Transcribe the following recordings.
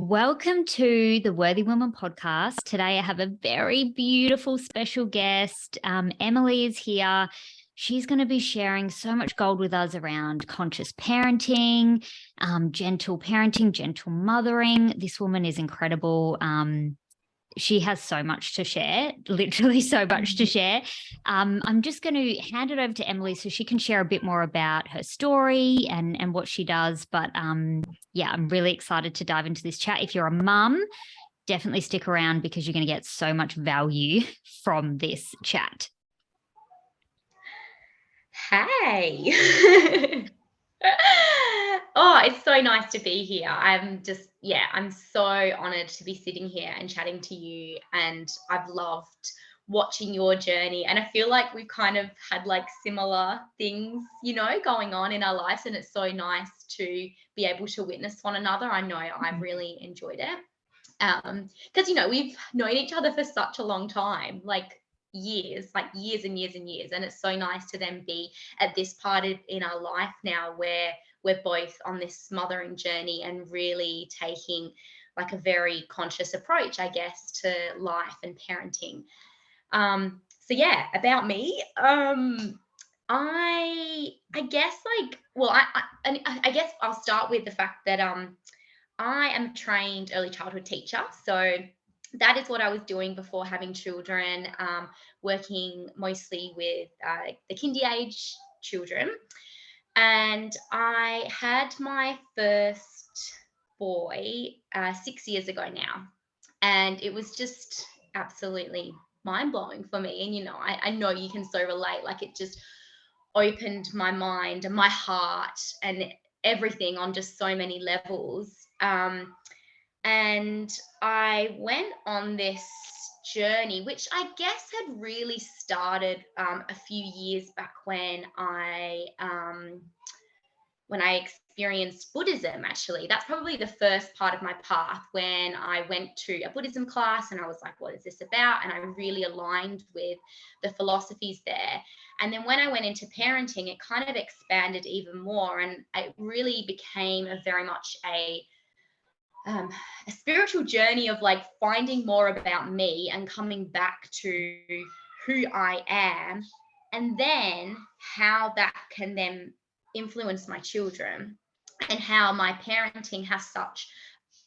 Welcome to the Worthy Woman podcast. Today I have a very beautiful special guest. Emily is here. She's going to be sharing so much gold with us around conscious parenting, gentle parenting, gentle mothering. This woman is incredible. She has so much to share, literally so much to share. I'm just going to hand it over to Emily so she can share a bit more about her story and what she does. But yeah, I'm really excited to dive into this chat. If you're a mum, definitely stick around because you're going to get so much value from this chat. Hey. Oh, it's so nice to be here. I'm so honored to be sitting here and chatting to you. And I've loved watching your journey. And I feel like we've kind of had like similar things, going on in our lives. And it's so nice to be able to witness one another. I know I've really enjoyed it. Because, we've known each other for such a long time, like years and years and years. And it's so nice to then be at this part in our life now where we're both on this mothering journey and really taking like a very conscious approach, I guess, to life and parenting. So yeah, about me. I guess I guess I'll start with the fact that I am a trained early childhood teacher. So that is what I was doing before having children, working mostly with the kindy age children. And I had my first boy 6 years ago now. And it was just absolutely mind blowing for me. And, I know you can so relate. Like it just opened my mind and my heart and everything on just so many levels. And I went on this journey, which I guess had really started a few years back when I experienced Buddhism. Actually, that's probably the first part of my path, when I went to a Buddhism class and I was like, what is this about? And I really aligned with the philosophies there. And then when I went into parenting, it kind of expanded even more, and it really became very much a spiritual journey of like finding more about me and coming back to who I am, and then how that can then influence my children, and how my parenting has such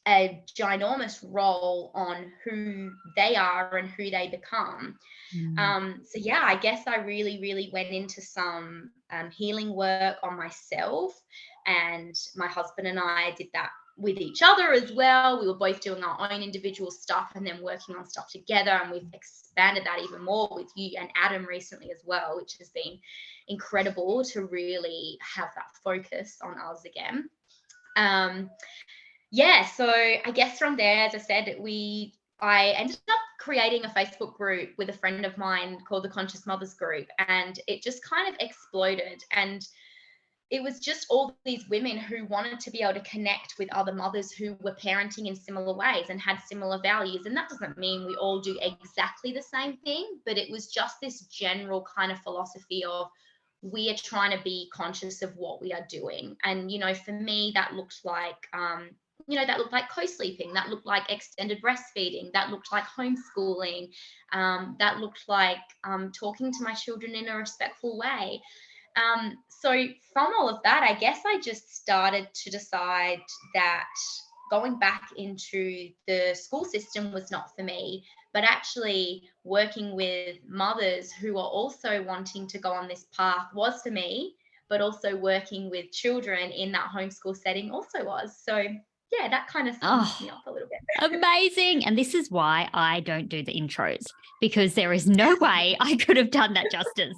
a ginormous role on who they are and who they become. So yeah, I guess I really, really went into some healing work on myself, and my husband and I did that with each other as well. We were both doing our own individual stuff and then working on stuff together, and we've expanded that even more with you and Adam recently as well, which has been incredible to really have that focus on us again. So I guess from there, as I said, I ended up creating a Facebook group with a friend of mine called the Conscious Mothers Group, and it just kind of exploded. And it was just all these women who wanted to be able to connect with other mothers who were parenting in similar ways and had similar values. And that doesn't mean we all do exactly the same thing, but it was just this general kind of philosophy of, we are trying to be conscious of what we are doing. And, for me, that looked like, co-sleeping, that looked like extended breastfeeding, that looked like homeschooling, that looked like talking to my children in a respectful way. So from all of that, I guess I just started to decide that going back into the school system was not for me, but actually working with mothers who are also wanting to go on this path was for me, but also working with children in that homeschool setting also was. So yeah, that kind of sums me up a little bit. Amazing. And this is why I don't do the intros, because there is no way I could have done that justice.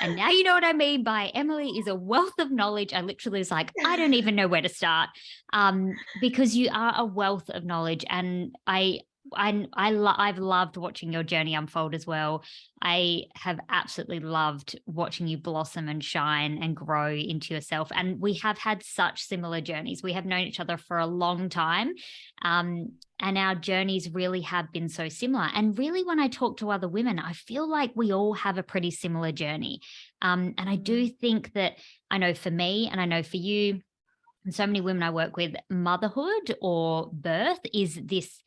And now you know what I mean by Emily is a wealth of knowledge. I literally was like, I don't even know where to start, because you are a wealth of knowledge. And I've loved watching your journey unfold as well. I have absolutely loved watching you blossom and shine and grow into yourself. And we have had such similar journeys. We have known each other for a long time. And our journeys really have been so similar. And really, when I talk to other women, I feel like we all have a pretty similar journey. And I do think that, I know for me and I know for you, and so many women I work with, motherhood or birth is this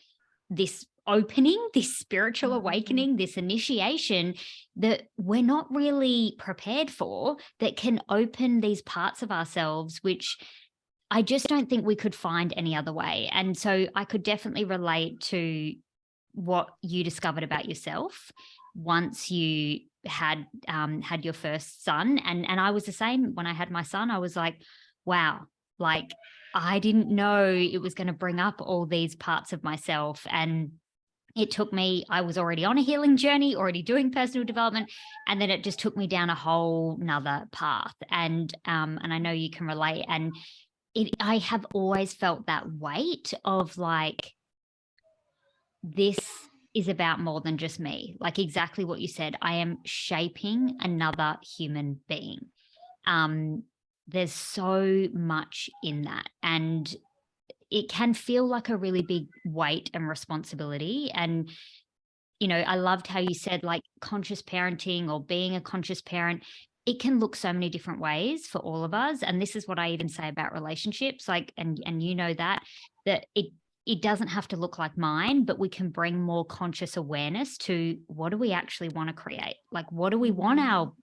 opening, this spiritual Mm. awakening, this initiation that we're not really prepared for, that can open these parts of ourselves, which I just don't think we could find any other way. And so I could definitely relate to what you discovered about yourself once you had your first son. And I was the same when I had my son. I was like, wow, like I didn't know it was going to bring up all these parts of myself. And it took me, I was already on a healing journey, already doing personal development, and then it just took me down a whole nother path. And I know you can relate. And I have always felt that weight of like, this is about more than just me. Like exactly what you said. I am shaping another human being. Um, there's so much in that. And it can feel like a really big weight and responsibility. And, I loved how you said like conscious parenting or being a conscious parent. It can look so many different ways for all of us. And this is what I even say about relationships. Like, and that it doesn't have to look like mine, but we can bring more conscious awareness to what do we actually want to create? Like, what do we want Mm.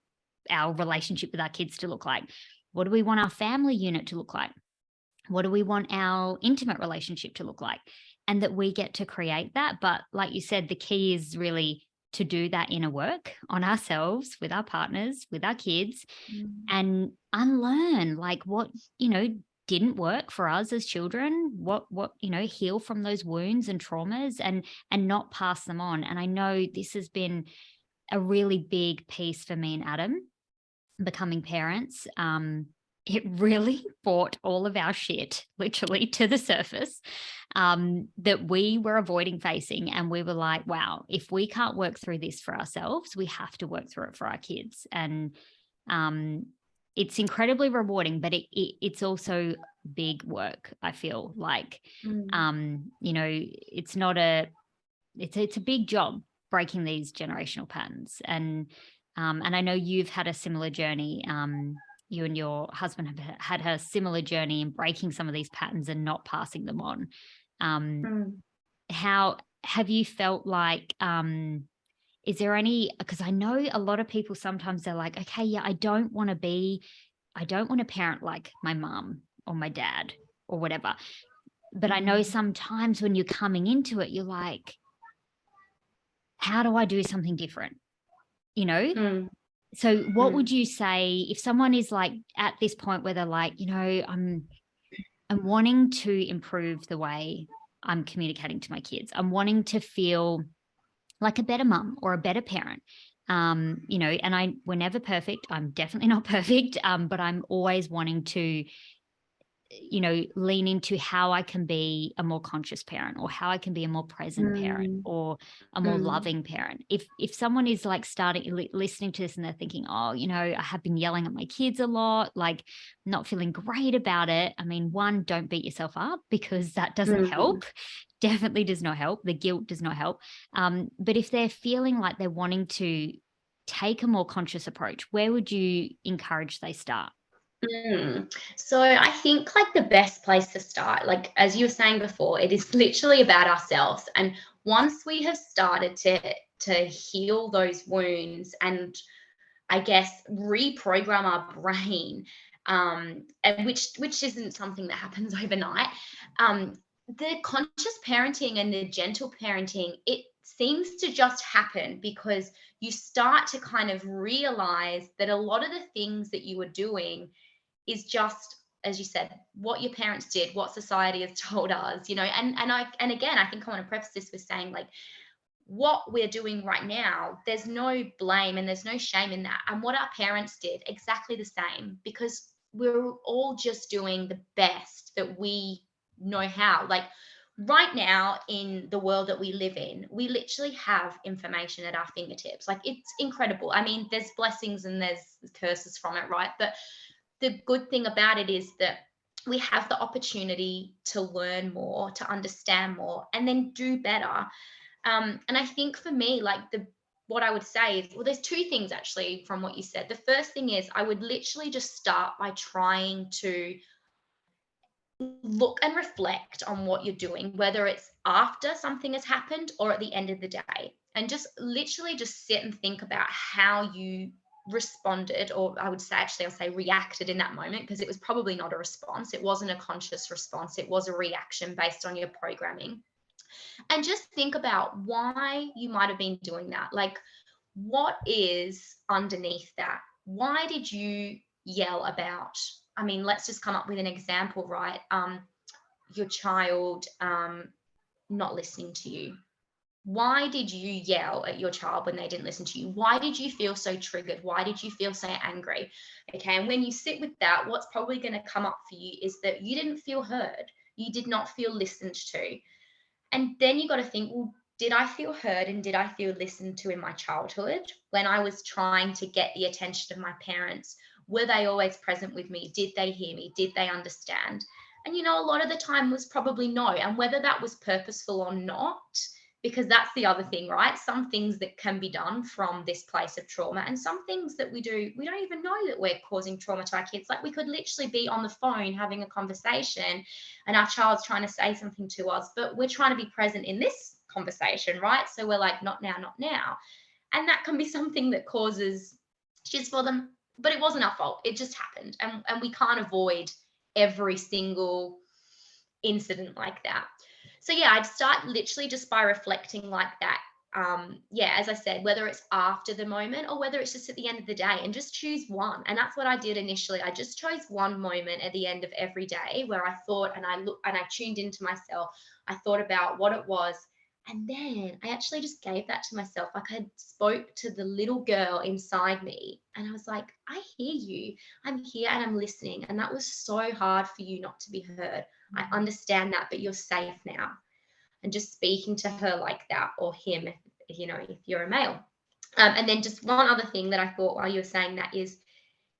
our relationship with our kids to look like? What do we want our family unit to look like? What do we want our intimate relationship to look like? And that we get to create that. But like you said, the key is really to do that inner work on ourselves, with our partners, with our kids, Mm. and unlearn like what, didn't work for us as children, what, heal from those wounds and traumas, and not pass them on. And I know this has been a really big piece for me and Adam becoming parents. It really brought all of our shit literally to the surface, that we were avoiding facing. And we were like, wow, if we can't work through this for ourselves, we have to work through it for our kids. And um, it's incredibly rewarding, but it's also big work, I feel like. Mm. It's not it's a big job breaking these generational patterns. And I know you've had a similar journey. You and your husband have had a similar journey in breaking some of these patterns and not passing them on. Um, Mm. how have you felt like? Is there any? Because I know a lot of people sometimes they're like, okay, yeah, I don't want to parent like my mom or my dad or whatever. But I know Mm. sometimes when you're coming into it, you're like, how do I do something different? You know, Mm. So what Mm. would you say if someone is like at this point where they're like, I'm wanting to improve the way I'm communicating to my kids. I'm wanting to feel like a better mum or a better parent. And we're never perfect. I'm definitely not perfect. But I'm always wanting to lean into how I can be a more conscious parent, or how I can be a more present parent, Mm. or a more Mm. loving parent. If someone is like listening to this and they're thinking, oh, I have been yelling at my kids a lot, like not feeling great about it. I mean, one, don't beat yourself up, because that doesn't Mm. help. Definitely does not help. The guilt does not help. But if they're feeling like they're wanting to take a more conscious approach, where would you encourage they start? So I think like the best place to start, like as you were saying before, it is literally about ourselves. And once we have started to heal those wounds and I guess reprogram our brain, and which isn't something that happens overnight. The conscious parenting and the gentle parenting, it seems to just happen because you start to kind of realize that a lot of the things that you were doing is just, as you said, what your parents did, what society has told us, and again, I think I want to preface this with saying like what we're doing right now, there's no blame and there's no shame in that. And what our parents did, exactly the same, because we're all just doing the best that we know how. Like right now, in the world that we live in, we literally have information at our fingertips. Like it's incredible. I mean, there's blessings and there's curses from it, right? But the good thing about it is that we have the opportunity to learn more, to understand more, and then do better. And I think for me, like what I would say is, well, there's two things actually from what you said. The first thing is I would literally just start by trying to look and reflect on what you're doing, whether it's after something has happened or at the end of the day, and just literally just sit and think about how you responded, or I would say, actually, I'll say reacted in that moment, because it was probably not a response. It wasn't a conscious response. It was a reaction based on your programming. And just think about why you might have been doing that. Like, what is underneath that? Why did you yell about? I mean, let's just come up with an example, right? Your child not listening to you. Why did you yell at your child when they didn't listen to you? Why did you feel so triggered? Why did you feel so angry? Okay, and when you sit with that, what's probably going to come up for you is that you didn't feel heard. You did not feel listened to. And then you got to think, well, did I feel heard and did I feel listened to in my childhood when I was trying to get the attention of my parents? Were they always present with me? Did they hear me? Did they understand? And, a lot of the time was probably no. And whether that was purposeful or not, because that's the other thing, right? Some things that can be done from this place of trauma, and some things that we do, we don't even know that we're causing trauma to our kids. Like, we could literally be on the phone having a conversation and our child's trying to say something to us, but we're trying to be present in this conversation, right? So we're like, not now, not now. And that can be something that causes shits for them, but it wasn't our fault. It just happened. And we can't avoid every single incident like that. So yeah, I'd start literally just by reflecting like that. Yeah, as I said, whether it's after the moment or whether it's just at the end of the day, and just choose one. And that's what I did initially. I just chose one moment at the end of every day where I thought, and I looked and I tuned into myself. I thought about what it was. And then I actually just gave that to myself. Like, I spoke to the little girl inside me and I was like, I hear you. I'm here and I'm listening. And that was so hard for you not to be heard. I understand that, but you're safe now. And just speaking to her like that, or him, if you're a male. And then just one other thing that I thought while you were saying that is,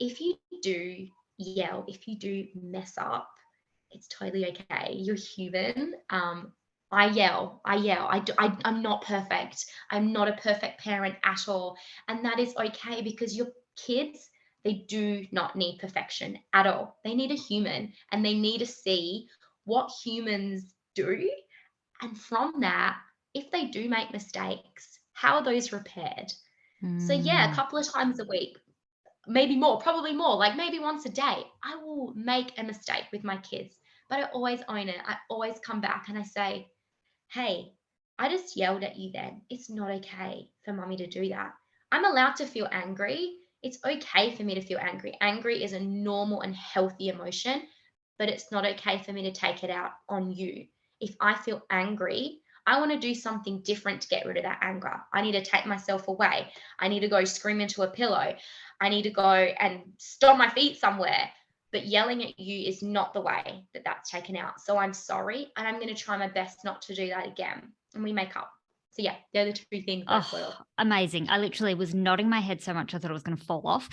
if you do yell, if you do mess up, it's totally okay. You're human. I yell. I'm not perfect. I'm not a perfect parent at all. And that is okay, because your kids, they do not need perfection at all. They need a human, and they need to see what humans do. And from that, if they do make mistakes, how are those repaired? So yeah, a couple of times a week, maybe more, probably more, like maybe once a day, I will make a mistake with my kids, but I always own it. I always come back and I say, hey, I just yelled at you then. It's not okay for mummy to do that. I'm allowed to feel angry. It's okay for me to feel angry. Angry is a normal and healthy emotion, but it's not okay for me to take it out on you. If I feel angry, I want to do something different to get rid of that anger. I need to take myself away. I need to go scream into a pillow. I need to go and stomp my feet somewhere. But yelling at you is not the way that that's taken out. So I'm sorry, and I'm going to try my best not to do that again. And we make up. So yeah, they're the two things that I thought of. Amazing. I literally was nodding my head so much I thought it was going to fall off,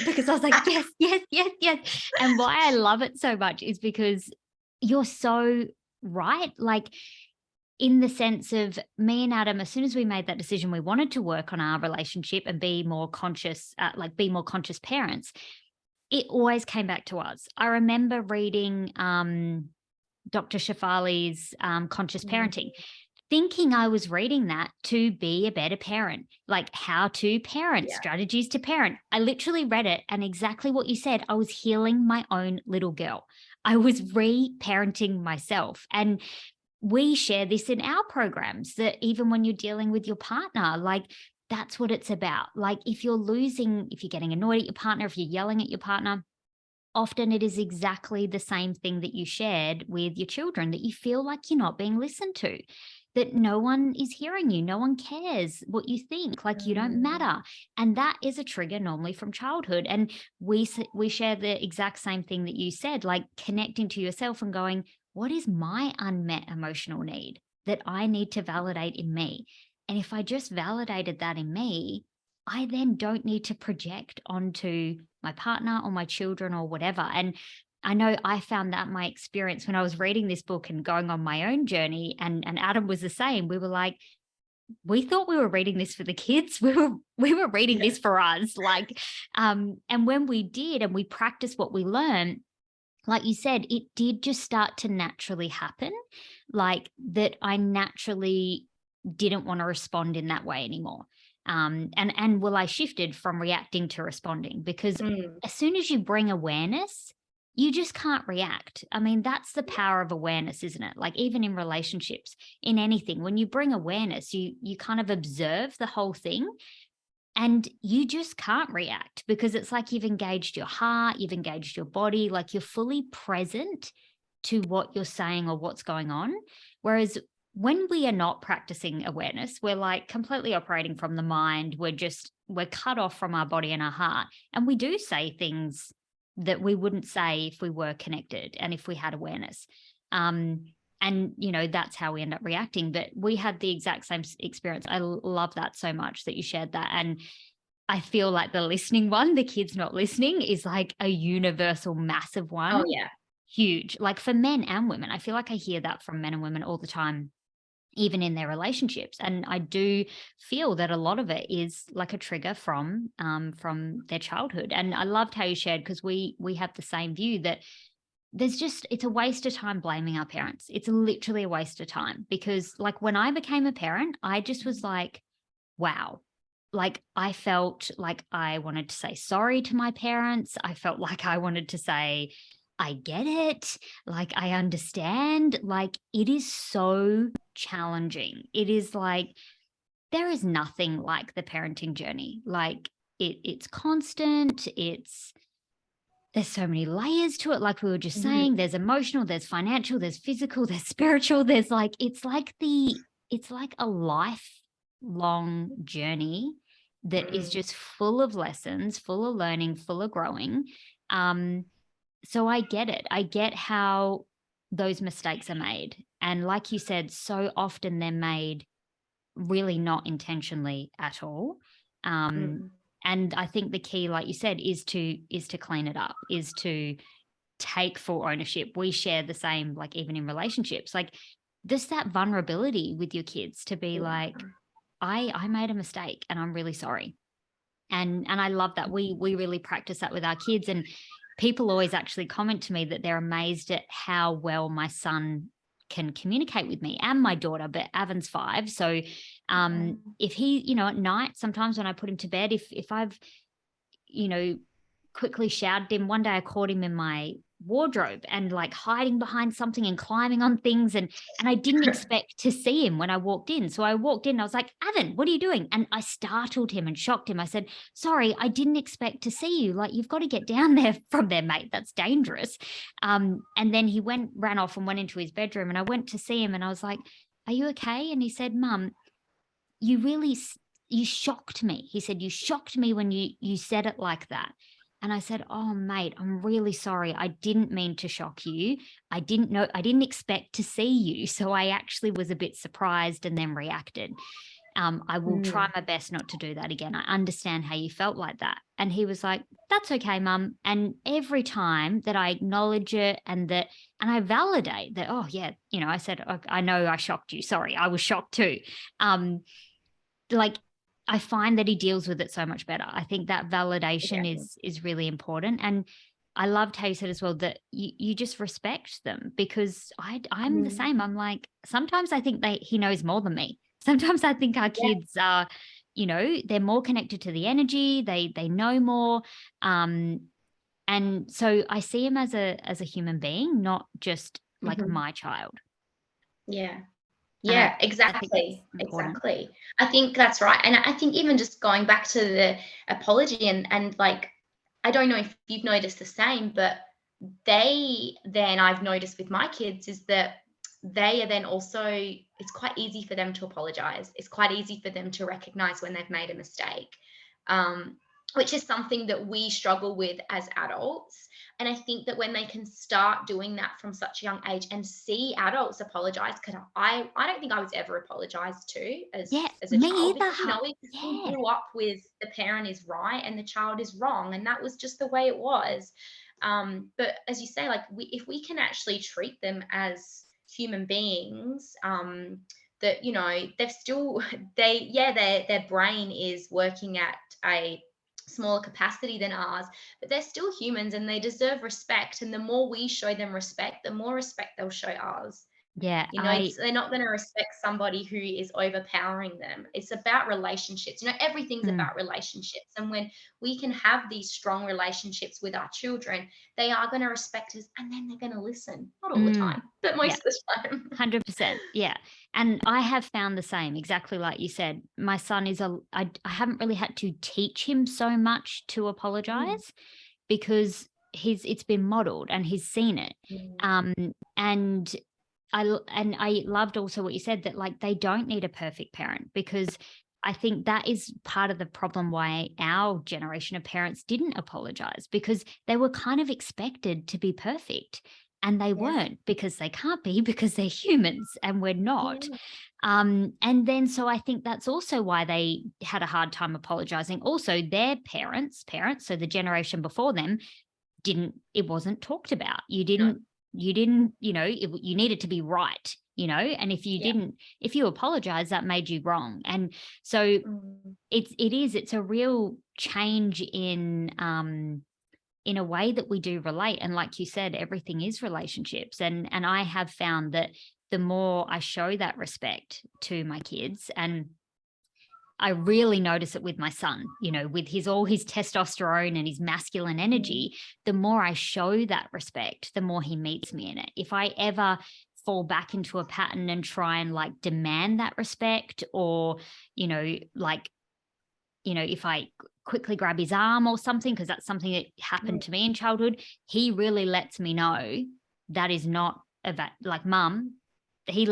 because I was like, yes, yes, yes, yes. And why I love it so much is because you're so right. Like, in the sense of, me and Adam, as soon as we made that decision, we wanted to work on our relationship and be more conscious, be more conscious parents. It always came back to us. I remember reading Dr. Shafali's Conscious Parenting, thinking I was reading that to be a better parent, like how to parent, strategies to parent. I literally read it, and exactly what you said, I was healing my own little girl. I was re-parenting myself. And we share this in our programs, that even when you're dealing with your partner, like, that's what it's about. Like, if you're getting annoyed at your partner, if you're yelling at your partner, often it is exactly the same thing that you shared with your children, that you feel like you're not being listened to, that no one is hearing you, no one cares what you think, like you don't matter. And that is a trigger normally from childhood. And we share the exact same thing that you said, like connecting to yourself and going, what is my unmet emotional need that I need to validate in me? And if I just validated that in me, I then don't need to project onto my partner or my children or whatever. And I know I found that my experience when I was reading this book and going on my own journey, and Adam was the same. We were like, we thought we were reading this for the kids. We were reading this for us. Like, and when we did and we practiced what we learned, like you said, it did just start to naturally happen, like that I naturally didn't want to respond in that way anymore. And well, I shifted from reacting to responding, because Mm. as soon as you bring awareness, you just can't react. I mean, that's the power of awareness, isn't it? Like even in relationships, in anything, when you bring awareness, you kind of observe the whole thing, and you just can't react, because it's like you've engaged your heart, you've engaged your body, like you're fully present to what you're saying or what's going on. Whereas when we are not practicing awareness, we're like completely operating from the mind. We're cut off from our body and our heart. And we do say things that we wouldn't say if we were connected and if we had awareness. Um, and that's how we end up reacting. But we had the exact same experience. I love that so much that you shared that. And I feel like the listening one, the kids not listening, is like a universal massive one. Oh, yeah. Huge, like for men and women. I feel like I hear that from men and women all the time, even in their relationships. And I do feel that a lot of it is like a trigger from their childhood. And I loved how you shared, because we have the same view that it's a waste of time blaming our parents. It's literally a waste of time, because like when I became a parent, I just was like, wow. Like I felt like I wanted to say sorry to my parents. I felt like I wanted to say, I get it. Like I understand. Like it is so challenging. It is like there is nothing like the parenting journey. Like it's constant. There's so many layers to it. Like we were just Mhm. saying, there's emotional, there's financial, there's physical, there's spiritual. There's like, it's like a lifelong journey that is Mm. just full of lessons, full of learning, full of growing. Um, so I get it. I get how those mistakes are made. And like you said, so often they're made really not intentionally at all. Um, Mm. and I think the key, like you said, is to clean it up, is to take full ownership. We share the same, like even in relationships, like just that vulnerability with your kids to be Yeah. like, I made a mistake and I'm really sorry. And I love that we really practice that with our kids. And people always actually comment to me that they're amazed at how well my son can communicate with me and my daughter, but Avan's 5. So if he, at night, sometimes when I put him to bed, if I've, you know, quickly shouted him. One day I caught him in my wardrobe and like hiding behind something and climbing on things, and I didn't expect to see him when I walked in. So I walked in, I was like, Avan, what are you doing? And I startled him and shocked him. I said, sorry, I didn't expect to see you. Like, you've got to get down there from there, mate. That's dangerous. And then he ran off and went into his bedroom, and I went to see him and I was like, are you okay? And he said, Mum, you really you shocked me. He said, you shocked me when you said it like that. And I said, oh mate, I'm really sorry, I didn't mean to shock you. I didn't expect to see you, so I actually was a bit surprised and then reacted. I will try Mm. my best not to do that again. I understand how you felt like that. And he was like, that's okay, Mum. And every time that I acknowledge it and I validate that, oh yeah, I said, I know I shocked you, sorry, I was shocked too. um like, I find that he deals with it so much better. I think that Yeah. validation is really important. And I loved how you said as well that you just respect them, because I'm the Mm. same. I'm like, sometimes I think he knows more than me. Sometimes I think our Yeah. kids are, they're more connected to the energy, they know more. Um and so I see him as a human being, not just like Mhm. my child. Yeah. And Yeah, I think that's exactly, important. exactly. I think that's right, and I think even just going back to the apology and, like, I don't know if you've noticed the same, but I've noticed with my kids is that they are then also it's quite easy for them to apologize. It's quite easy for them to recognize when they've made a mistake, um, which is something that we struggle with as adults. And I think that when they can start doing that from such a young age and see adults apologize, because I don't think I was ever apologized to Yeah, as a me child, either. because we Yeah. grew up with the parent is right and the child is wrong, and that was just the way it was. But as you say, like if we can actually treat them as human beings, that they've still their brain is working at a smaller capacity than ours, but they're still humans and they deserve respect. And the more we show them respect, the more respect they'll show us. Yeah, They're not going to respect somebody who is overpowering them. It's about relationships. Everything's mm, about relationships. And when we can have these strong relationships with our children, they are going to respect us and then they're going to listen. Not all the mm, time, but yeah. most of the time. 100%. Yeah. And I have found the same, exactly like you said. My son is I haven't really had to teach him so much to Mm, apologize because it's been modeled and he's seen it. mm, Um, and I loved also what you said, that like they don't need a perfect parent, because I think that is part of the problem why our generation of parents didn't apologize, because they were kind of expected to be perfect and they yeah. weren't, because they can't be, because they're humans and we're not. Yeah. And then so I think that's also why they had a hard time apologizing. Also, their parents, so the generation before them, it wasn't talked about. No. You didn't, you needed to be right, and Yeah. if you apologize, that made you wrong. And so Mm, it's a real change in a way that we do relate. And like you said, everything is relationships. And I have found that the more I show that respect to my kids, and I really notice it with my son, with all his testosterone and his masculine mm, energy, the more I show that respect, the more he meets me in it. If I ever fall back into a pattern and try and like demand that respect, or, like, if I quickly grab his arm or something, because that's something that mm, happened to me in childhood, he really lets me know that is not like, mum. He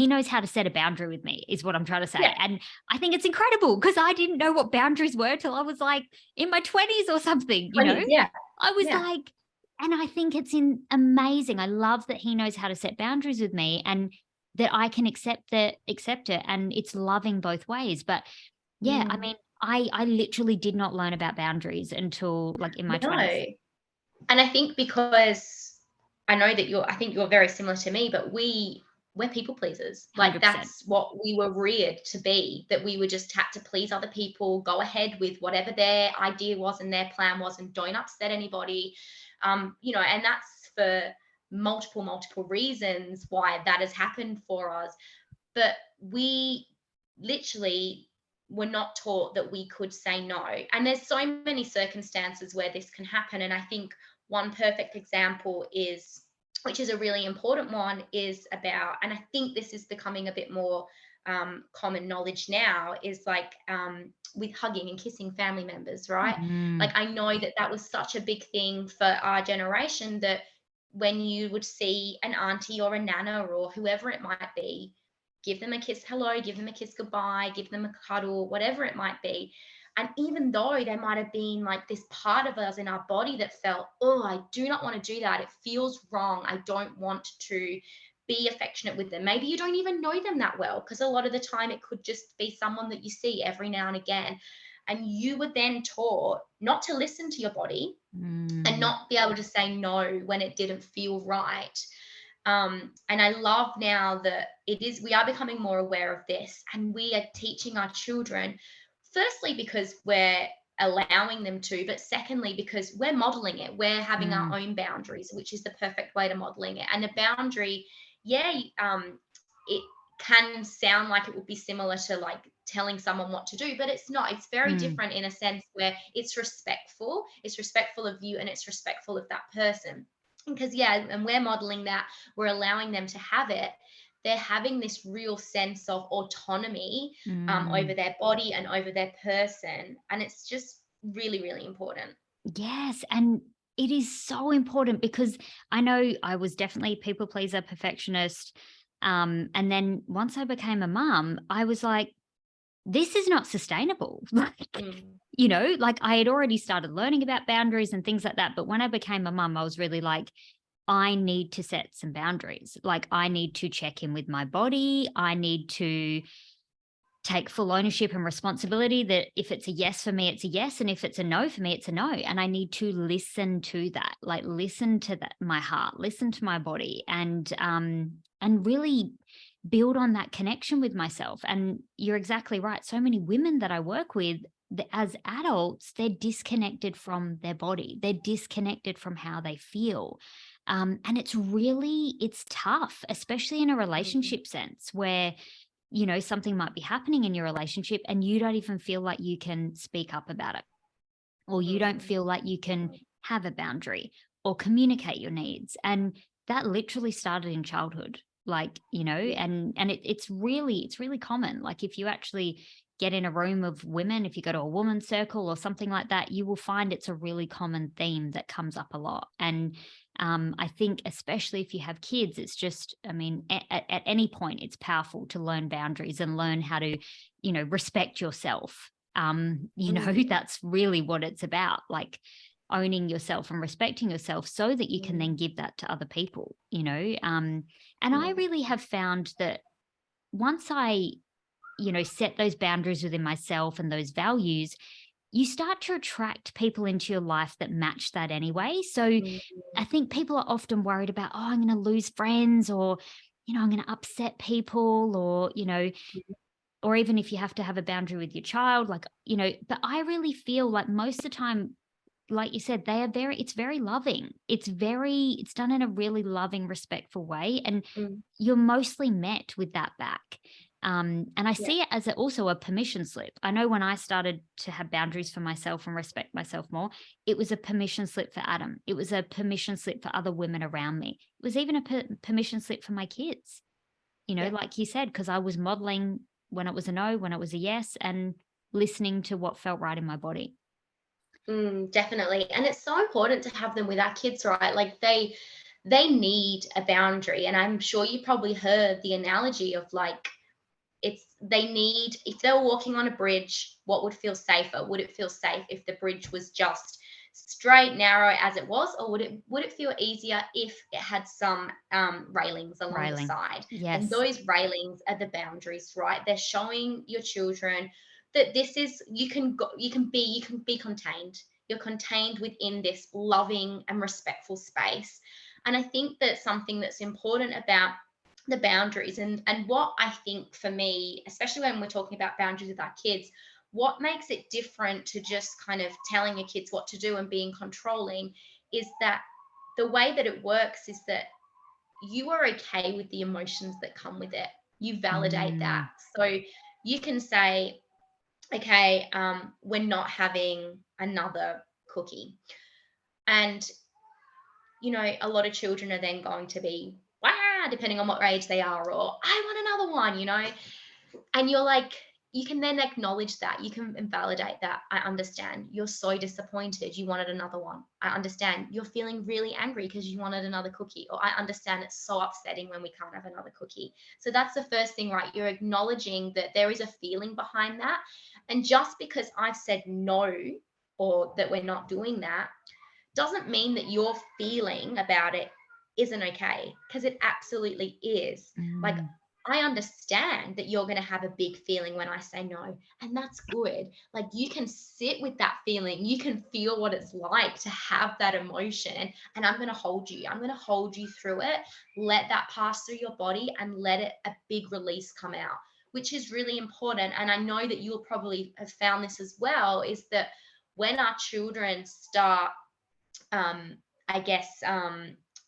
knows how to set a boundary with me, is what I'm trying to say. yeah. And I think it's incredible, because I didn't know what boundaries were till I was like in my 20s or something. 20s. Yeah. I was Yeah. like, and I think it's amazing. I love that he knows how to set boundaries with me, and that I can accept it, and it's loving both ways. But yeah, I Mm, mean, I literally did not learn about boundaries until like in my 20s. no. And I think because I think you're very similar to me, but we're people pleasers. Like 100%. that's what we were reared to be, that we were just had to please other people, go ahead with whatever their idea was and their plan was, and don't upset anybody. And that's for multiple reasons why that has happened for us. But we literally were not taught that we could say no. And there's so many circumstances where this can happen. And I think one perfect example is, which is a really important one, is about, and I think this is becoming a bit more common knowledge now, is like with hugging and kissing family members, right? Like Mm, I know that that was such a big thing for our generation, that when you would see an auntie or a nana or whoever it might be, give them a kiss hello, give them a kiss goodbye, give them a cuddle, whatever it might be. And even though there might have been like this part of us in our body that felt, oh, I do not want to do that. It feels wrong. I don't want to be affectionate with them. Maybe you don't even know them that well, because a lot of the time it could just be someone that you see every now and again. And you were then taught not to listen to your body and mm, not be able to say no when it didn't feel right. And I love now that we are becoming more aware of this, and we are teaching our children, firstly, because we're allowing them to, but secondly, because we're modeling it. We're having our mm, own boundaries, which is the perfect way to modeling it. And a boundary, yeah, it can sound like it would be similar to like telling someone what to do, but it's not. It's very mm, different in a sense where it's respectful of you and it's respectful of that person. Because yeah, and we're modeling that, we're allowing them to have it, they're having this real sense of autonomy over mm. their body and over their person, and it's just really, really important. Yes, and it is so important, because I know I was definitely a people pleaser, perfectionist. And then once I became a mum, I was like, this is not sustainable. Like, Mm, like I had already started learning about boundaries and things like that. But when I became a mum, I was really like, I need to set some boundaries. Like, I need to check in with my body. I need to take full ownership and responsibility, that if it's a yes for me, it's a yes. And if it's a no for me, it's a no. And I need to listen to that, like listen to that, my heart, listen to my body, and really build on that connection with myself. And you're exactly right. So many women that I work with, as adults, they're disconnected from their body. They're disconnected from how they feel. And it's tough, especially in a Mm, relationship sense where, something might be happening in your relationship and you don't even feel like you can speak up about it, or you don't mm, feel like you can have a boundary or communicate your needs. And that literally started in childhood, yeah. and it's really common. Like, if you actually get in a room of women, if you go to a woman's circle or something like that, you will find it's a really common theme that comes up a lot. And I think, especially if you have kids, it's just, I mean, at any point, it's powerful to learn boundaries and learn how to, respect yourself. Mm, That's really what it's about, like owning yourself and respecting yourself so that you can then mm, give that to other people. And I yeah. really have found that once I, set those boundaries within myself and those values, you start to attract people into your life that match that anyway. So Mm, I think people are often worried about, oh, I'm going to lose friends, or, I'm going to upset people, or even if you have to have a boundary with your child, but I really feel like most of the time, like you said, it's very loving. It's done in a really loving, respectful way. And mm, you're mostly met with that back. And I yeah. see it as also a permission slip. I know when I started to have boundaries for myself and respect myself more, it was a permission slip for Adam. It was a permission slip for other women around me. It was even a permission slip for my kids, Yeah. like you said, because I was modeling when it was a no, when it was a yes, and listening to what felt right in my body. Definitely. And it's so important to have them with our kids, right? Like they need a boundary. And I'm sure you probably heard the analogy of like it's they need if they were walking on a bridge, what would feel safer? Would it feel safe if the bridge was just straight, narrow as it was, or would it feel easier if it had some railings along the Riling. side? And Yes. those railings are the boundaries, right? They're showing your children that this is you can be contained. You're contained within this loving and respectful space. And I think that something that's important about the boundaries and what I think for me, especially when we're talking about boundaries with our kids, what makes it different to just kind of telling your kids what to do and being controlling is that the way that it works is that you are okay with the emotions that come with it. You validate that. Mm, So you can say, okay, we're not having another cookie. And a lot of children are then going to be, wow, depending on what age they are, or I want another one. And you're like, you can then acknowledge that. You can invalidate that. I understand. You're so disappointed. You wanted another one. I understand. You're feeling really angry because you wanted another cookie. Or I understand it's so upsetting when we can't have another cookie. So that's the first thing, right? You're acknowledging that there is a feeling behind that. And just because I've said no or that we're not doing that doesn't mean that your feeling about it isn't okay, because it absolutely is. Like, mm. I understand that you're going to have a big feeling when I say no, and that's good. Like, you can sit with that feeling, you can feel what it's like to have that emotion, and I'm going to hold you. I'm going to hold you through it. Let that pass through your body and let it a big release come out, which is really important. And I know that you'll probably have found this as well, is that when our children start um, I guess,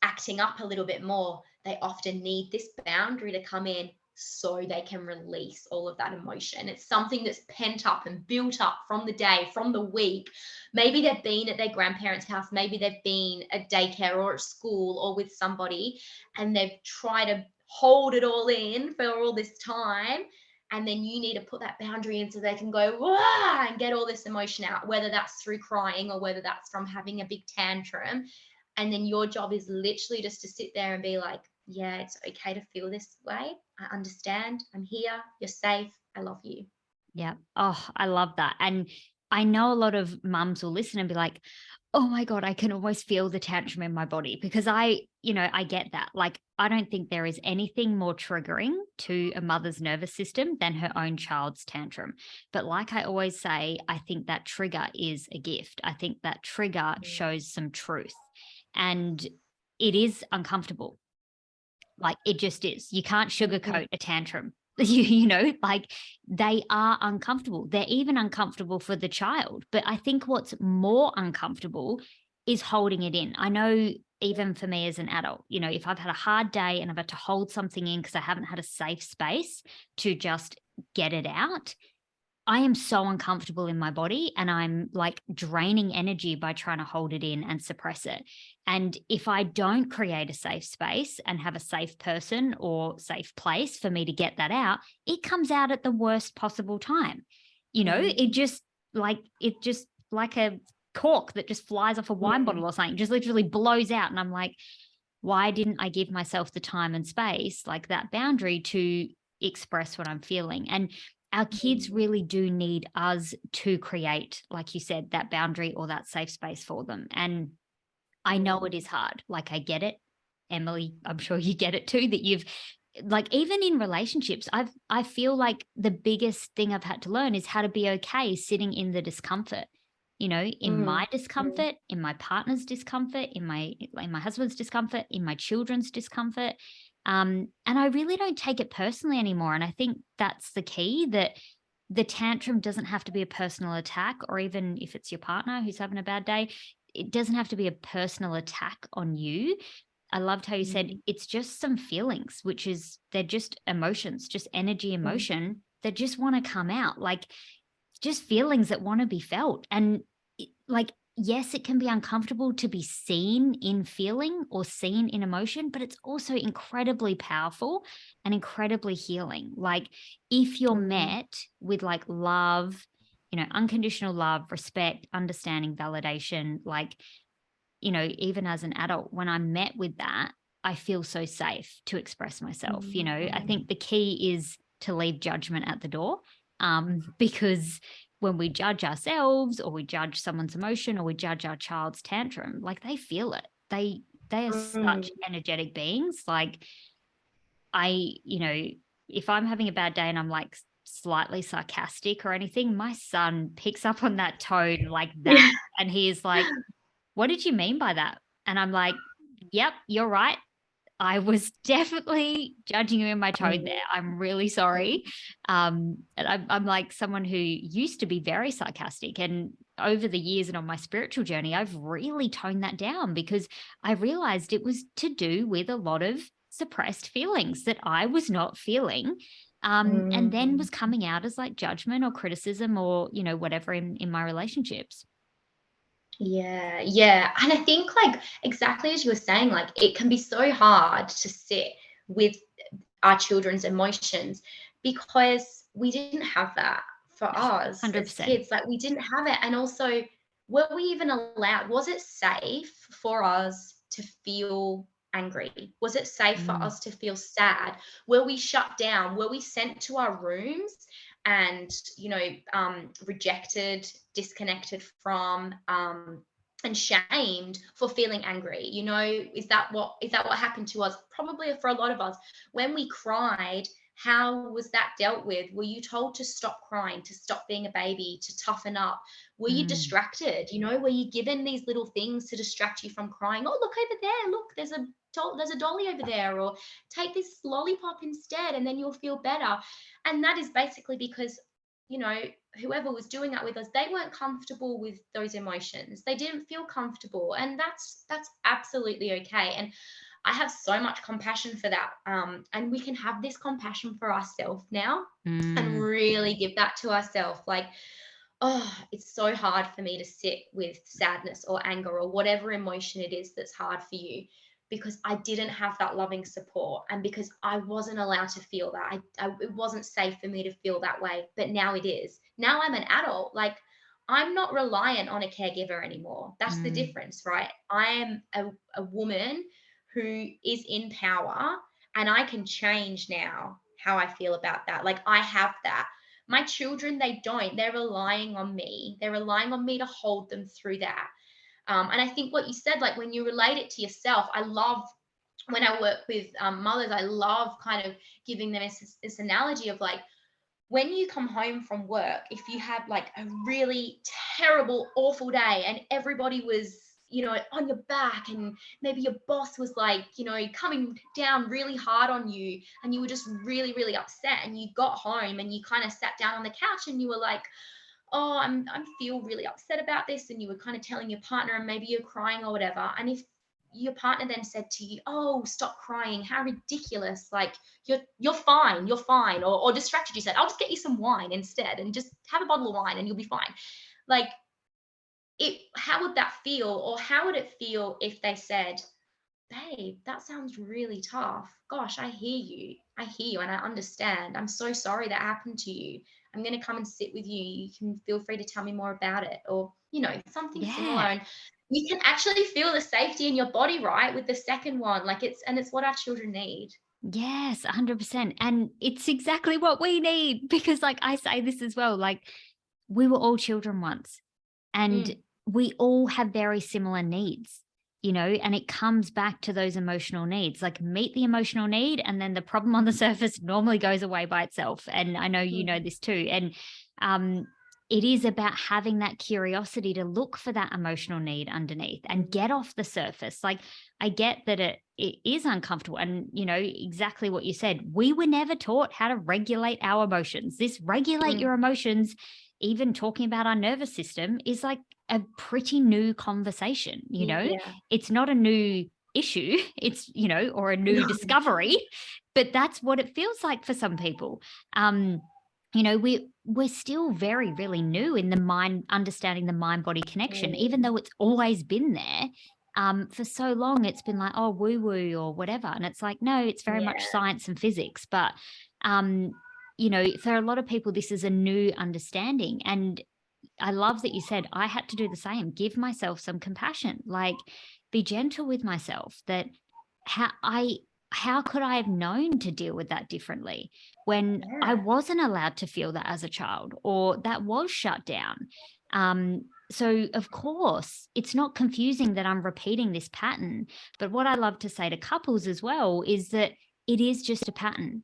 acting up a little bit more, they often need this boundary to come in so they can release all of that emotion. It's something that's pent up and built up from the day, from the week. Maybe they've been at their grandparents' house, maybe they've been at daycare or at school or with somebody, and they've tried to hold it all in for all this time, and then you need to put that boundary in so they can go Wah! And get all this emotion out, whether that's through crying or whether that's from having a big tantrum. And then your job is literally just to sit there and be like, yeah, it's okay to feel this way. I understand. I'm here. You're safe. I love you. Yeah. Oh, I love that. And I know a lot of mums will listen and be like, oh my God, I can almost feel the tantrum in my body, because I get that. Like, I don't think there is anything more triggering to a mother's nervous system than her own child's tantrum. But like I always say, I think that trigger is a gift. I think that trigger Mm, shows some truth, and it is uncomfortable. Like, it just is. You can't mm, sugarcoat a tantrum. you know, like they are uncomfortable. They're even uncomfortable for the child. But I think what's more uncomfortable is holding it in. I know even for me as an adult, you know, if I've had a hard day and I've had to hold something in because I haven't had a safe space to just get it out, I am so uncomfortable in my body and I'm like draining energy by trying to hold it in and suppress it. And if I don't create a safe space and have a safe person or safe place for me to get that out, it comes out at the worst possible time. You know, Mm, it just like a cork that just flies off a wine mm, bottle or something, just literally blows out. And I'm like, why didn't I give myself the time and space, like that boundary to express what I'm feeling? And our kids mm, really do need us to create, like you said, that boundary or that safe space for them. And I know it mm, is hard. Like I get it. Emily, I'm sure you get it too, that you've like even in relationships, I feel like the biggest thing I've had to learn is how to be okay sitting in the discomfort. You know, in mm, my discomfort, in my partner's discomfort, in my husband's discomfort, in my children's discomfort. And I really don't take it personally anymore. And I think that's the key, that the tantrum doesn't have to be a personal attack, or even if it's your partner who's having a bad day, it doesn't have to be a personal attack on you. I loved how you said mm, it's just some feelings, which is they're just emotions, just energy, mm, emotion that just want to come out, like just feelings that want to be felt. And like, yes, it can be uncomfortable to be seen in feeling or seen in emotion, but it's also incredibly powerful and incredibly healing. Like, if you're mm, met with like love, you know, unconditional love, respect, understanding, validation, like, you know, even as an adult, when I'm met with that, I feel so safe to express myself. You know, I mm, think the key is to leave judgment at the door, because when we judge ourselves or we judge someone's emotion or we judge our child's tantrum, like they feel it. They are such mm, energetic beings. Like you know, if I'm having a bad day and I'm like slightly sarcastic or anything, my son picks up on that tone like yeah. that. And he is like, what did you mean by that? And I'm like, yep, you're right. I was definitely judging you in my tone Mm, there. I'm really sorry. And I'm like someone who used to be very sarcastic. And over the years and on my spiritual journey, I've really toned that down because I realized it was to do with a lot of suppressed feelings that I was not feeling. And then mm. was coming out as like judgment or criticism or, you know, whatever in my relationships. Yeah, yeah. And I think like exactly as you were saying, like it can be so hard to sit with our children's emotions because we didn't have that for us as 100%. kids. Like we didn't have it. And also, were we even allowed? Was it safe for us to feel angry? Was it safe for Mm, us to feel sad? Were we shut down? Were we sent to our rooms and, rejected, disconnected from, and shamed for feeling angry? Is that what happened to us? Probably for a lot of us. When we cried, how was that dealt with? Were you told to stop crying, to stop being a baby, to toughen up? Were you mm, distracted? Were you given these little things to distract you from crying? Oh, look over there. Look, there's a dolly over there, or take this lollipop instead, and then you'll feel better. And that is basically because, you know, whoever was doing that with us, they weren't comfortable with those emotions. They didn't feel comfortable, and that's absolutely okay. And I have so much compassion for that. And we can have this compassion for ourselves now and mm, really give that to ourselves. Like, oh, it's so hard for me to sit with sadness or anger or whatever emotion it is that's hard for you, because I didn't have that loving support and because I wasn't allowed to feel that. It wasn't safe for me to feel that way, but now it is. Now I'm an adult. Like, I'm not reliant on a caregiver anymore. That's the mm, difference, right? I am a woman who is in power, and I can change now how I feel about that. Like, I have that. My children, they don't. They're relying on me. They're relying on me to hold them through that. And I think what you said, like when you relate it to yourself, I love when I work with mothers, I love kind of giving them this analogy of like, when you come home from work, if you have like a really terrible, awful day and everybody was on your back, and maybe your boss was like, coming down really hard on you, and you were just really, really upset, and you got home and you kind of sat down on the couch and you were like, oh, I'm feel really upset about this, and you were kind of telling your partner, and maybe you're crying or whatever, and if your partner then said to you, oh, stop crying, how ridiculous, like you're fine, or distracted, you said, I'll just get you some wine instead, and just have a bottle of wine and you'll be fine. Like, how would that feel? Or how would it feel if they said, babe, that sounds really tough. Gosh, I hear you. And I understand. I'm so sorry that happened to you. I'm going to come and sit with you. You can feel free to tell me more about it, or, something similar. Yeah. And you can actually feel the safety in your body, right? With the second one, like it's what our children need. Yes, 100%. And it's exactly what we need, because like I say this as well, like we were all children once, and Mm, we all have very similar needs, and it comes back to those emotional needs. Like, meet the emotional need, and then the problem on the surface normally goes away by itself. And I know you know mm, this too. And it is about having that curiosity to look for that emotional need underneath and mm, get off the surface. Like, I get that it is uncomfortable, and exactly what you said. We were never taught how to regulate our emotions. This regulate mm. your emotions, even talking about our nervous system, is like a pretty new conversation. Yeah. It's not a new issue, it's, or a new No. discovery, but that's what it feels like for some people. We're still very, really new in the mind, understanding the mind body connection, even Mm, though it's always been there. For so long, it's been like, oh, woo woo or whatever. And it's like, no, it's very much yeah. science and physics. But, for a lot of people, this is a new understanding. And I love that you said, I had to do the same, give myself some compassion, like be gentle with myself, that how I, how could I have known to deal with that differently when I Yeah. wasn't allowed to feel that as a child, or that was shut down? So of course, it's not confusing that I'm repeating this pattern. But what I love to say to couples as well is that it is just a pattern.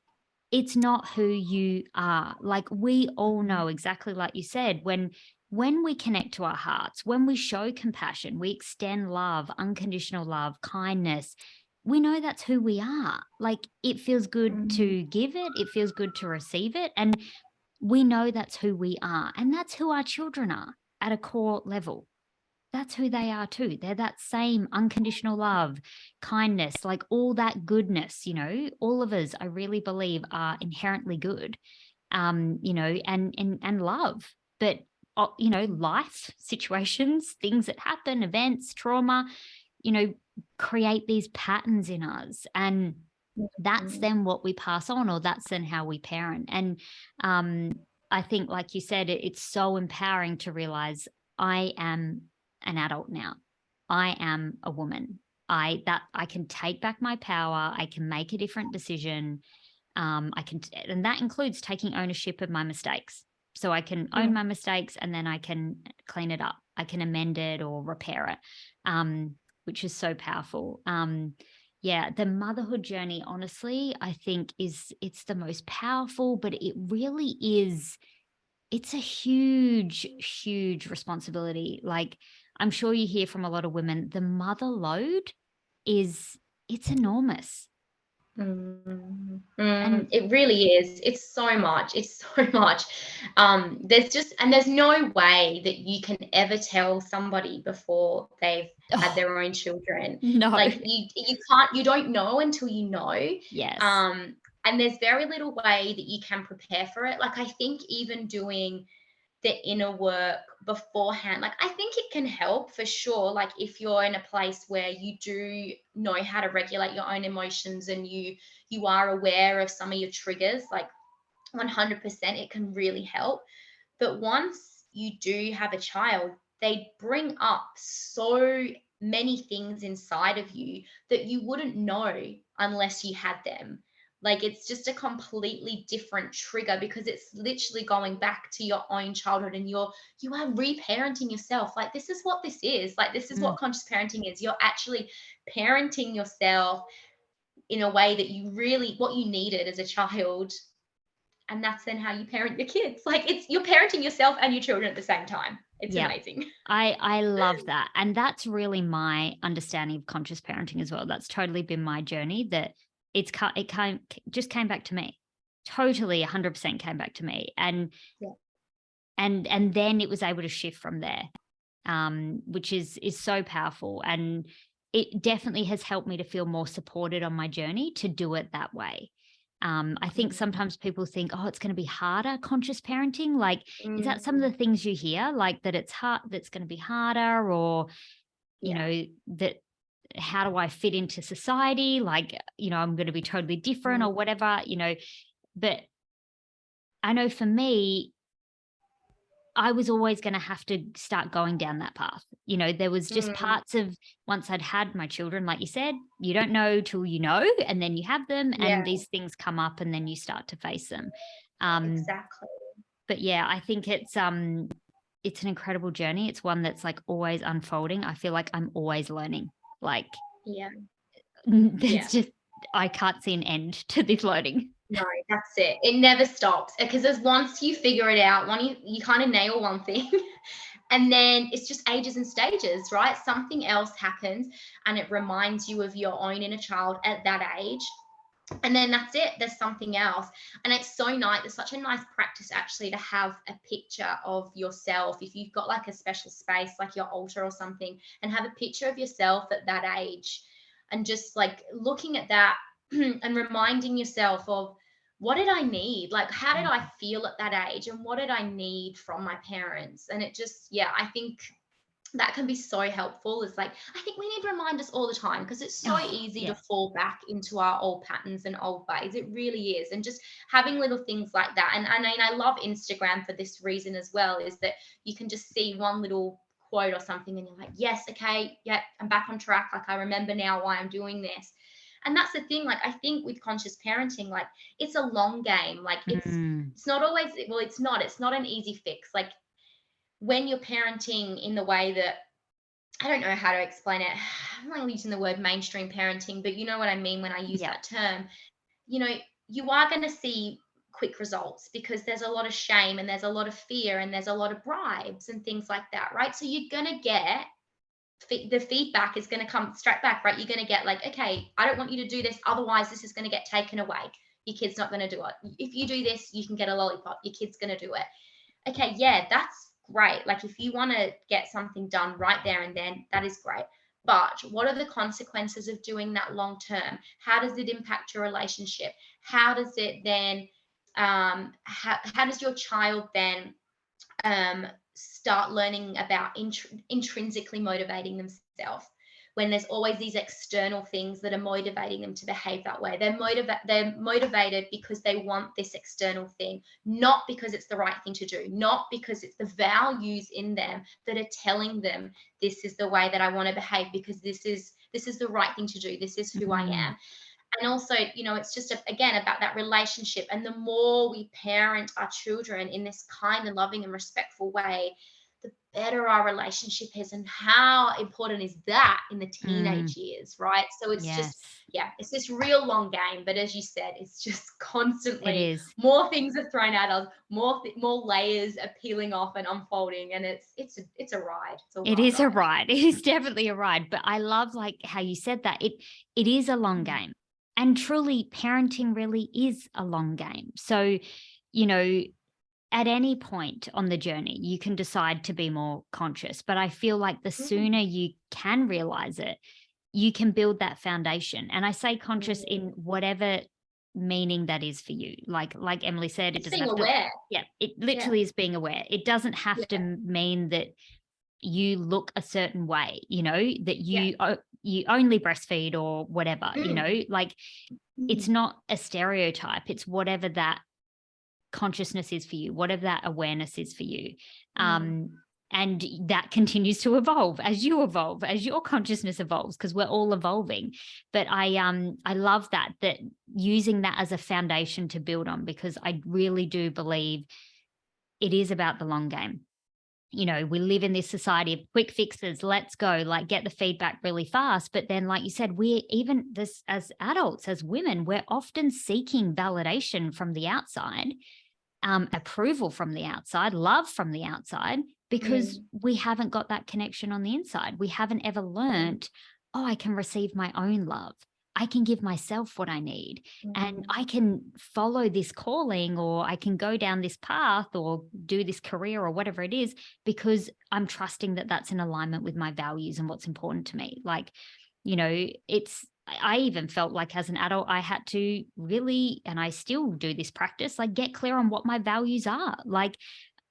It's not who you are. Like, we all Mm, know, exactly like you said, when we connect to our hearts, when we show compassion, we extend love, unconditional love, kindness, we know that's who we are. Like, it feels good mm, to give it, it feels good to receive it. And we know that's who we are. And that's who our children are at a core level. That's who they are too. They're that same unconditional love, kindness, like all that goodness. All of us, I really believe, are inherently good, and love. But life situations, things that happen, events, trauma, you know, create these patterns in us, and that's mm, then what we pass on, or that's then how we parent. And um, I think, like you said, it's so empowering to realize I am an adult now. I am a woman. I can take back my power. I can make a different decision. And that includes taking ownership of my mistakes. So I can own mm. my mistakes, and then I can clean it up. I can amend it or repair it, which is so powerful. Yeah, the motherhood journey, honestly, I think it's the most powerful, but it really is, it's a huge, huge responsibility. Like, I'm sure you hear from a lot of women, the mother load is, it's enormous. And It really is. It's so much. It's so much. There's no way that you can ever tell somebody before they've had oh, their own children. no. Like, you can't, you don't know until you know. Yes. Um, and there's very little way that you can prepare for it. Like, I think even doing the inner work beforehand, like, I think it can help for sure, like if you're in a place where you do know how to regulate your own emotions, and you are aware of some of your triggers, like 100% it can really help. But once you do have a child, they bring up so many things inside of you that you wouldn't know unless you had them. Like, it's just a completely different trigger, because it's literally going back to your own childhood, and you are reparenting yourself. Like, this is what this is. Like, this is Mm. what conscious parenting is. You're actually parenting yourself in a way that you really, what you needed as a child, and that's then how you parent your kids. Like, it's, you're parenting yourself and your children at the same time. It's Yeah. amazing. I love that. And that's really my understanding of conscious parenting as well. That's totally been my journey, that it just came back to me. Totally 100% came back to me. Yeah. And then it was able to shift from there. Which is so powerful, and it definitely has helped me to feel more supported on my journey to do it that way. I think Mm. sometimes people think, oh, it's going to be harder, conscious parenting. Like, is that some of Mm. the things you hear? Like that it's hard, that's going to be harder, or, Yeah. that how do I fit into society? Like, I'm going to be totally different or whatever, but I know for me, I was always gonna have to start going down that path. There was just Mm. parts of, once I'd had my children, like you said, you don't know till you know, and then you have them, Yeah, and these things come up, and then you start to face them. Um, exactly. but yeah, I think it's an incredible journey. It's one that's like always unfolding. I feel like I'm always learning. Like Yeah. there's Yeah. just, I can't see an end to this learning. No, that's it. It never stops because as once you figure it out, one you kind of nail one thing, and then it's just ages and stages, right? Something else happens and it reminds you of your own inner child at that age. And then that's it. There's something else. And it's so nice. It's such a nice practice actually to have a picture of yourself. If you've got like a special space, like your altar or something, and have a picture of yourself at that age, and just like looking at that and reminding yourself of, what did I need? Like, how did I feel at that age? And what did I need from my parents? And it just, yeah, I think that can be so helpful. It's like, I think we need reminders all the time because it's so Oh, easy to yes. fall back into our old patterns and old ways. It really is. And just having little things like that. And I mean, I love Instagram for this reason as well, is that you can just see one little quote or something and you're like, yes, okay, yeah, I'm back on track. Like, I remember now why I'm doing this. And that's the thing. Like, I think with conscious parenting, like, it's a long game. Like, Mm, it's not always, well, it's not an easy fix. Like, when you're parenting in the way that, I don't know how to explain it. I'm not using the word mainstream parenting, but you know what I mean when I use yeah. that term. You know, you are going to see quick results because there's a lot of shame and there's a lot of fear and there's a lot of bribes and things like that, right? So you're going to get the feedback is going to come straight back, right? You're going to get like, okay, I don't want you to do this. Otherwise, this is going to get taken away. Your kid's not going to do it. If you do this, you can get a lollipop. Your kid's going to do it. Okay, yeah, that's great. Like, if you want to get something done right there and then, that is great. But what are the consequences of doing that long term? How does it impact your relationship? How does it then, how does your child then start learning about intrinsically motivating themselves when there's always these external things that are motivating them to behave that way? They're motivated because they want this external thing, not because it's the right thing to do, not because it's the values in them that are telling them this is the way that I want to behave because this is the right thing to do, this is who I Mm, am. And also, it's just again about that relationship. And the more we parent our children in this kind and loving and respectful way, the better our relationship is. And how important is that in the mm, teenage years, right? So it's just, yes, yeah, it's this real long game. But as you said, it's just it constantly is. more things are thrown at us, more layers are peeling off and unfolding, and it's a ride. It's a It wild is a ride. ride. It is definitely a ride, but I love, like, how you said that. It is a long Mm. game, and truly parenting really is a long game. So, you know, at any point on the journey, you can decide to be more conscious, but I feel like the sooner Mm. you can realize it, you can build that foundation. And I say conscious in Mm. whatever meaning that is for you. Like Emily said, it Just doesn't being have to, aware. yeah, it Yeah. literally is being aware. It doesn't have to Yeah. mean that you look a certain way, that Yeah. you only breastfeed or whatever, Mm. like, it's Mm. not a stereotype. It's whatever that consciousness is for you, whatever that awareness is for you. Mm. Um, and that continues to evolve as you evolve, as your consciousness evolves, because we're all evolving. But I love that using that as a foundation to build on, because I really do believe it is about the long game. We live in this society of quick fixes, let's go, like, get the feedback really fast. But then, like you said, we're even this as adults, as women, we're often seeking validation from the outside, approval from the outside, love from the outside. because Mm, we haven't got that connection on the inside. We haven't ever mm, learned, oh, I can receive my own love. I can give myself what I need, and mm, I can follow this calling, or I can go down this path or do this career or whatever it is, because I'm trusting that that's in alignment with my values and what's important to me. Like, I even felt like as an adult, I had to really, and I still do this practice, like get clear on what my values are. Like,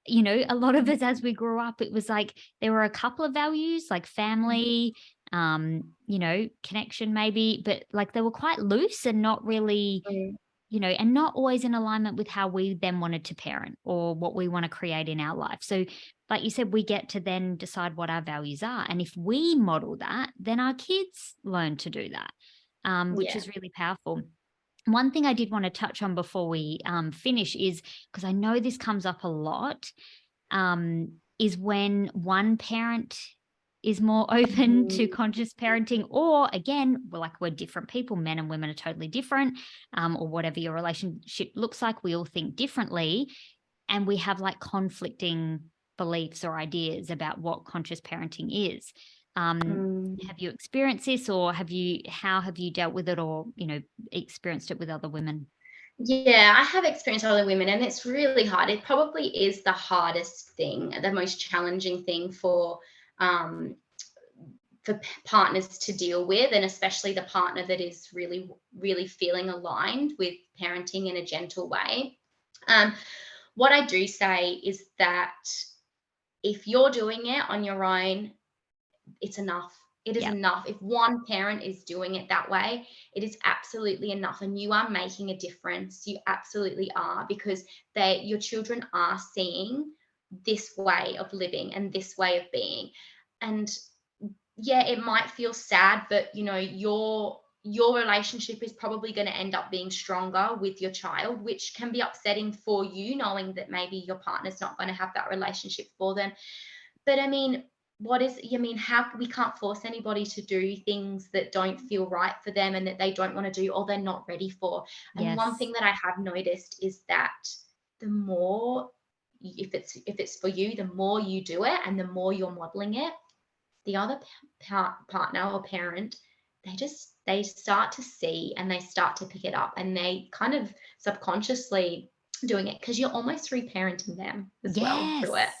a lot of mm, us as we grew up, it was like there were a couple of values like mm, family, connection maybe, but like they were quite loose and not really, mm. and not always in alignment with how we then wanted to parent or what we want to create in our life. So, like you said, we get to then decide what our values are. And if we model that, then our kids learn to do that, which Yeah. is really powerful. One thing I did want to touch on before we finish is, because I know this comes up a lot, is when one parent is more open to Mm, conscious parenting, or again, we're different people, men and women are totally different, or whatever your relationship looks like, we all think differently, and we have like conflicting beliefs or ideas about what conscious parenting is. mm. Have you experienced this, or how have you dealt with it, or experienced it with other women? Yeah, I have experienced other women, and it's really hard. It probably is the hardest thing, the most challenging thing um, for partners to deal with, and especially the partner that is really, really feeling aligned with parenting in a gentle way. Um, what I do say is that if you're doing it on your own, it's enough. It is Yeah. enough. If one parent is doing it that way, it is absolutely enough. And you are making a difference. You absolutely are, because your children are seeing this way of living and this way of being. And yeah, it might feel sad, but your relationship is probably going to end up being stronger with your child, which can be upsetting for you, knowing that maybe your partner's not going to have that relationship for them. But I mean, how we can't force anybody to do things that don't feel right for them and that they don't want to do or they're not ready for. And one Yes. thing that I have noticed is that the more, if it's for you, the more you do it and the more you're modeling it, the other partner or parent, they start to see and they start to pick it up, and they kind of subconsciously doing it, because you're almost reparenting them as well through it. Yes.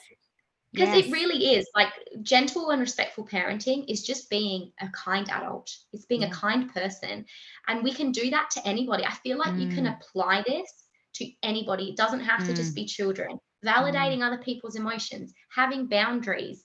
Because it Yes. really is like gentle and respectful parenting is just being a kind adult. It's being a Yeah. kind person. And we can do that to anybody. I feel like you can Mm, apply this to anybody. It doesn't have to just mm, be children. mm. Validating other people's emotions, having boundaries,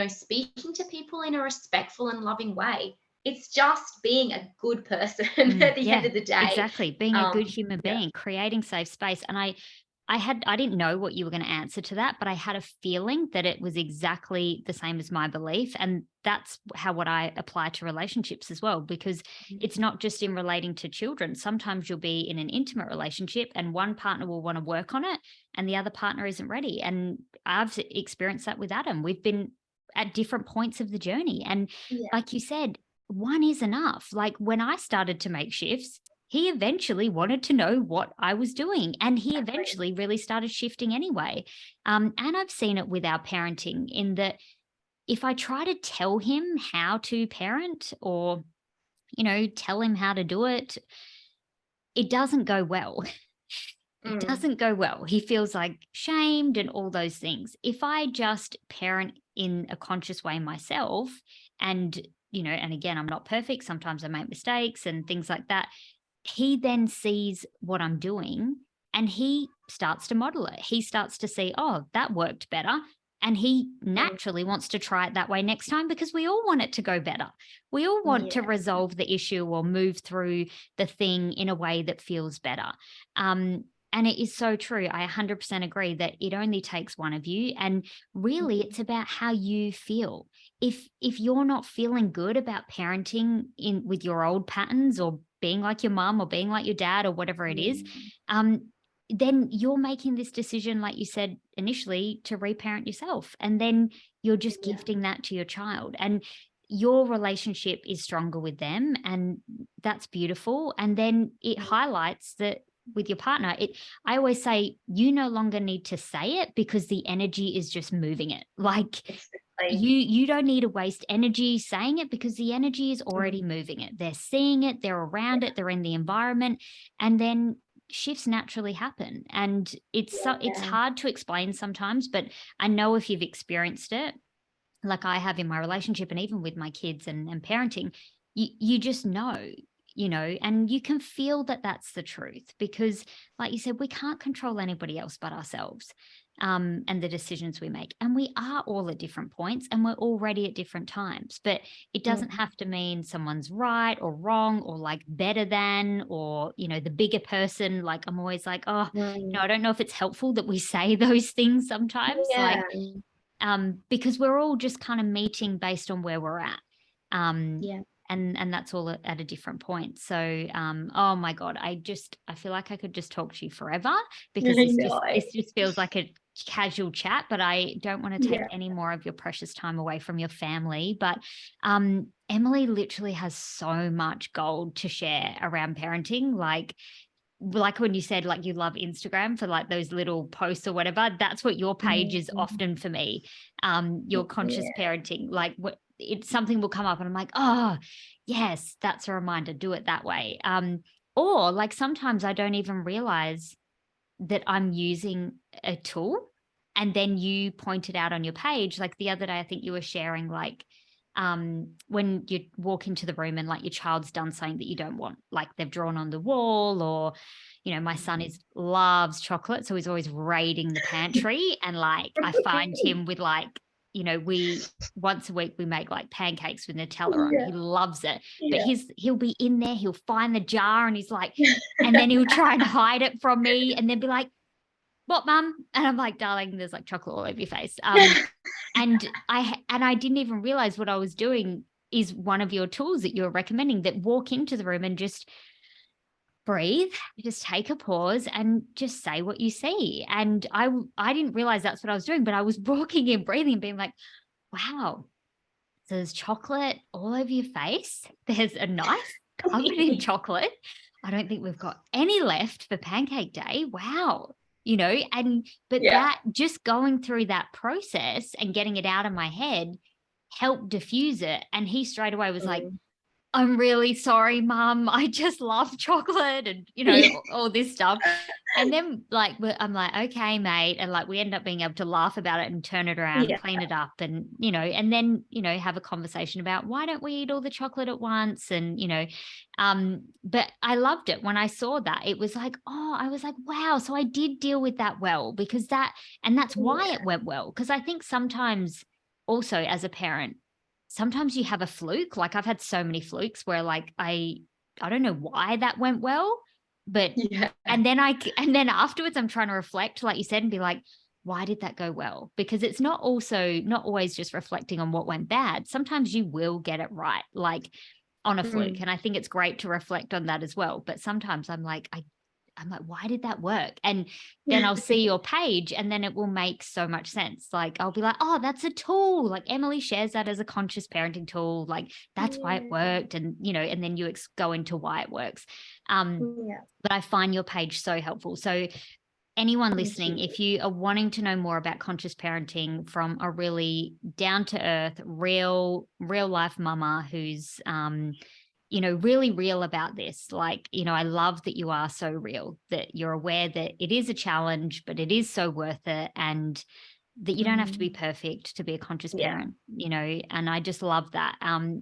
speaking to people in a respectful and loving way. It's just being a good person at the end Yeah, of the day. exactly. Being a good human Yeah. being, creating safe space. And I didn't know what you were going to answer to that, but I had a feeling that it was exactly the same as my belief. And that's how what I apply to relationships as well, because it's not just in relating to children. Sometimes you'll be in an intimate relationship and one partner will want to work on it and the other partner isn't ready. And I've experienced that with Adam. We've been at different points of the journey. And Yeah. like you said, one is enough. Like when I started to make shifts, he eventually wanted to know what I was doing. And he Exactly. eventually really started shifting anyway. And I've seen it with our parenting in that if I try to tell him how to parent or, tell him how to do it, it doesn't go well. It Mm, doesn't go well. He feels like shamed and all those things. If I just parent in a conscious way myself, and, and again, I'm not perfect. Sometimes I make mistakes and things like that. He then sees what I'm doing and he starts to model it. He starts to see, oh, that worked better. And he mm, naturally wants to try it that way next time because we all want it to go better. We all want to yeah. resolve the issue or move through the thing in a way that feels better. Um, and it is so true. I 100% agree that it only takes one of you. And really, Mhm. it's about how you feel. If you're not feeling good about parenting in with your old patterns or being like your mom or being like your dad or whatever it is, Mm, um, then you're making this decision, like you said initially, to reparent yourself. And then you're just yeah, gifting that to your child. And your relationship is stronger with them. And that's beautiful. And then it mm, highlights that with your partner, I always say you no longer need to say it because the energy is just moving it. Like Exactly. you don't need to waste energy saying it because the energy is already Mm. moving it. They're seeing it, they're around it, they're in the environment, and then shifts naturally happen. And it's Yeah. hard to explain sometimes, but I know if you've experienced it, like I have in my relationship and even with my kids and parenting, you just know, and you can feel that that's the truth because, like you said, we can't control anybody else but ourselves, and the decisions we make. And we are all at different points and we're all ready at different times. But it doesn't Mm. have to mean someone's right or wrong or like better than or, the bigger person. Like I'm always like, oh, Mm. I don't know if it's helpful that we say those things sometimes. Yeah. Like, because we're all just kind of meeting based on where we're at. Um, Yeah. and that's all at a different point. So, oh my God, I feel like I could just talk to you forever because I know. this just feels like a casual chat, but I don't want to take Yeah. any more of your precious time away from your family. But Emily literally has so much gold to share around parenting. Like when you said like you love Instagram for like those little posts or whatever, that's what your page is Mm. often for me. Your conscious Yeah. parenting, like it's something will come up and I'm like, oh yes, that's a reminder, do it that way. Or like sometimes I don't even realize that I'm using a tool. And then you pointed out on your page, like the other day, I think you were sharing like when you walk into the room and like your child's done something that you don't want, like they've drawn on the wall or, my son is loves chocolate. So he's always raiding the pantry. And like I find him with like, we once a week we make like pancakes with Nutella on. Yeah. He loves it. But Yeah. he'll be in there, he'll find the jar and he's like, and then he'll try and hide it from me and then be like, what, mum? And I'm like, darling, there's like chocolate all over your face. And I didn't even realize what I was doing is one of your tools that you're recommending, that walk into the room and just breathe, just take a pause and just say what you see. And I didn't realize that's what I was doing, but I was walking in, breathing and being like, wow, so there's chocolate all over your face. There's a knife covered in chocolate. I don't think we've got any left for pancake day. Wow. But Yeah. that just going through that process and getting it out of my head helped diffuse it. And he straight away was like, Mm. I'm really sorry, mum. I just love chocolate and, Yeah. all this stuff. And then like, I'm like, okay, mate. And like, we end up being able to laugh about it and turn it around, Yeah. clean it up and, and then, have a conversation about why don't we eat all the chocolate at once? And, but I loved it when I saw that. It was like, oh, I was like, wow. So I did deal with that well because and that's why Yeah. it went well. Because I think sometimes also as a parent, sometimes you have a fluke. Like I've had so many flukes where like I don't know why that went well, but Yeah. and then afterwards I'm trying to reflect, like you said, and be like, why did that go well? Because it's not always just reflecting on what went bad. Sometimes you will get it right, like on a fluke. Mm. And I think it's great to reflect on that as well. But sometimes I'm like, why did that work? And then I'll see your page and then it will make so much sense. Like I'll be like, oh, that's a tool. Like Emily shares that as a conscious parenting tool. Like that's why it Yeah. worked. And, and then you go into why it works. Yeah. But I find your page so helpful. So anyone Thank listening, you. if you are wanting to know more about conscious parenting from a really down to earth, real life mama who's, really real about this. Like, I love that you are so real, that you're aware that it is a challenge, but it is so worth it. And that you don't have to be perfect to be a conscious Yeah. parent, and I just love that.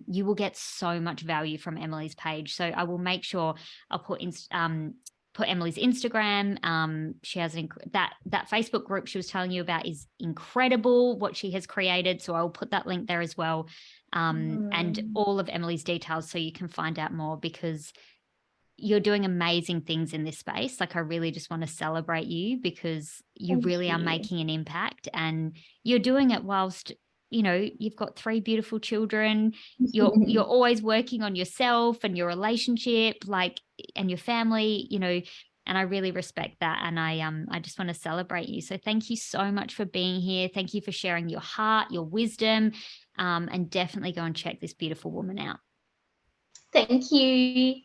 You will get so much value from Emily's page. So I will make sure I'll put Emily's Instagram. She has that Facebook group she was telling you about is incredible, what she has created. So I'll put that link there as well. And Mm. all of Emily's details so you can find out more because you're doing amazing things in this space. Like I really just want to celebrate you because you Thank really are you. making an impact and you're doing it whilst, you've got 3 beautiful children. You're always working on yourself and your relationship, like, and your family, and I really respect that. And I just want to celebrate you. So thank you so much for being here. Thank you for sharing your heart, your wisdom, and definitely go and check this beautiful woman out. Thank you.